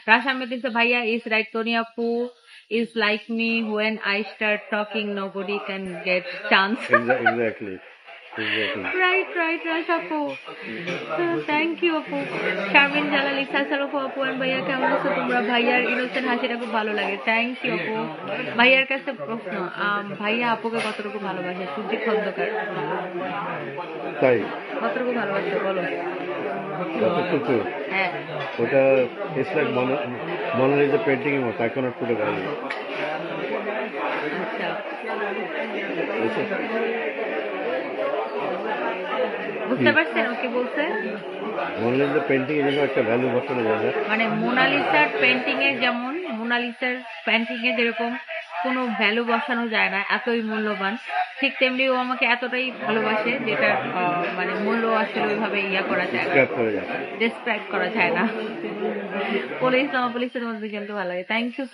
রাশা আহমেদ লিখছে ভাইয়া is right Toni আপু is like me when I start talking nobody can get chance. Exactly. Right, Rasha আপু। Thank you আপু। শারমিন জালাল লিখছে আসসালামু আপু আর ভাইয়া কেমন আছো তোমরা? ভাইয়ার ইনোসেন্ট হাসিটা খুব ভালো লাগে। থ্যাংক ইউ আপু। ভাইয়ার কাছে প্রশ্ন, ভাইয়া আপুকে কতটুকু ভালোবাসে? সুজিত খন্দকার তাই কতটুকু ভালোবাসে বলো? কতটুকু? হ্যাঁ, ওটা ইটস লাইক মোনালিসা পেন্টিং এর মতো, I cannot put a value. আচ্ছা বুঝতে পারছেন ও কি বলছে? মোনালিসা পেন্টিং এর জন্য একটা ভ্যালু বসানো যায় না, মানে মোনালিসার পেন্টিং এর যেমন মোনালিসার পেন্টিং এ যেরকম কোনো ভ্যালু বসানো যায় না, এতই মূল্যবান, ঠিক তেমনি ও আমাকে এতটাই ভালোবাসে যেটা মানে মূল্য আসলে ওইভাবে ইয়া করা যায় না, ডিসক্রাইব করা যায় না। পুলিশ তোমার পুলিশের মধ্যে দুজনকে ভালো লাগে। Thank you.